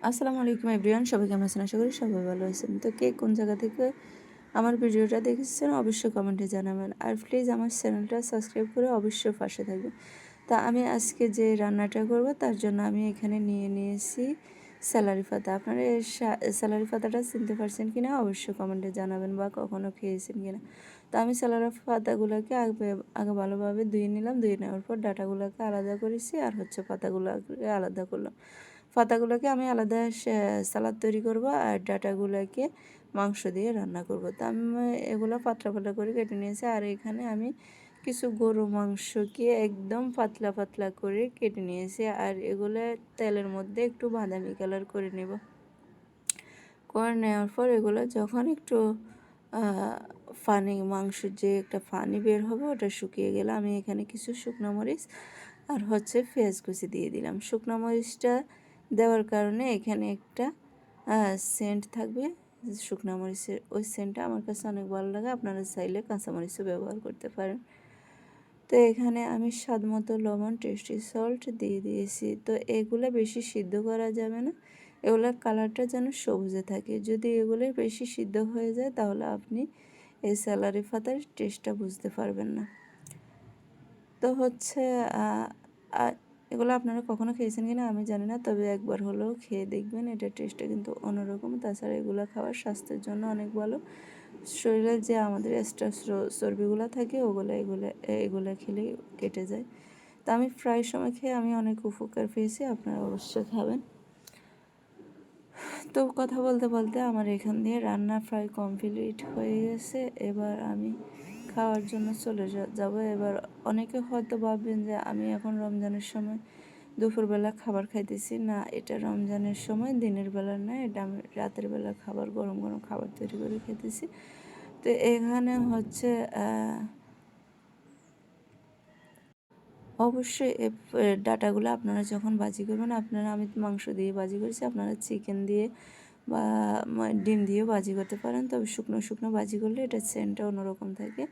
আসসালামু আলাইকুম এভরিওয়ান, সবাই কেমন আছেন? আশা করি সবাই ভালো আছেন। তো কে কোন জায়গা থেকে আমার ভিডিওটা দেখেছেন অবশ্যই কমেন্টে জানাবেন। আর প্লিজ আমার চ্যানেলটা সাবস্ক্রাইব করে অবশ্যই পাশে থাকবেন। তা আমি আজকে যে রান্নাটা করব তার জন্য আমি এখানে নিয়ে নিয়েছি স্যালারি পাতা। আপনারা এই স্যালারি পাতাটা চিনতে পারছেন কিনা অবশ্যই কমেন্টে জানাবেন, বা কখনো খেয়েছেন কিনা। তো আমি স্যালারি পাতাগুলোকে আগে আগে ভালোভাবে ধুয়ে নিলাম। ধুয়ে নেওয়ার পর ডাঁটাগুলোকে আলাদা করেছি, আর পাতাগুলোকে আলাদা করলাম। পাতাগুলোকে আমি আলাদা সালাদ তৈরি করব, আর ডাঁটাগুলোকে মাংস দিয়ে রান্না করব। তো আমি এগুলো পাতলা পাতলা করে কেটে নিয়েছি। আর এখানে আমি কিছু গরু মাংসকে একদম পাতলা পাতলা করে কেটে নিয়েছি, আর এগুলো তেলের মধ্যে একটু বাদামি কালার করে নেব। করে নেওয়ার পর এগুলো যখন একটু মাংসের যে একটা পানি বের হবে ওটা শুকিয়ে গেলে আমি এখানে কিছু শুকনো মরিচ আর পেঁয়াজ কুচি দিয়ে দিলাম। শুকনো মরিচটা দেওয়ার কারণে এখানে একটা সেন্ট থাকবে। শুকনো মরিচের ওই সেন্টটা আমার কাছে অনেক ভালো লাগে। আপনারা চাইলে কাঁচামরিচও ব্যবহার করতে পারেন। তো এখানে আমি স্বাদ মতো লবণ, টেস্টি সল্ট দিয়ে দিয়েছি। তো এগুলো বেশি সিদ্ধ করা যাবে না, এগুলোর কালারটা যেন সবুজে থাকে। যদি এগুলো বেশি সিদ্ধ হয়ে যায় তাহলে আপনি এই স্যালারি পাতার টেস্টটা বুঝতে পারবেন না। তো এগুলো আপনারা কখনো খেয়েছেন কিনা আমি জানি না, তবে একবার হলেও খেয়ে দেখবেন, এটার টেস্টটা কিন্তু অন্যরকম। তাছাড়া এগুলো খাওয়ার স্বাস্থ্যের জন্য অনেক ভালো। শরীরে যে আমাদের এক্সট্রা চর্বিগুলো থাকে এগুলো খেলেই কেটে যায়। তো আমি প্রায় সময় খেয়ে আমি অনেক উপকার পেয়েছি, আপনারা অবশ্যই খাবেন। তো কথা বলতে বলতে আমার এখান দিয়ে রান্না প্রায় কমপ্লিট হয়ে গেছে। এবার আমি খাওয়ার জন্য চলে যাব। এবার অনেকে হয়তো ভাববেন যে আমি এখন রমজানের সময় দুপুরবেলা খাবার খাইতেছি। না, এটা রমজানের সময় দিনের বেলা না, এটা আমি রাতের বেলা খাবার, গরম গরম খাবার তৈরি করে খেতেছি। তো এখানে অবশ্যই ডাটাগুলো আপনারা যখন ভাজি করবেন, আমি মাংস দিয়ে ভাজি করেছি, আপনারা চিকেন দিয়ে বা ডিম দিয়েও ভাজি করতে পারেন। তবে শুকনো শুকনো ভাজি করলে এটা সেন্টটা অন্যরকম থাকে।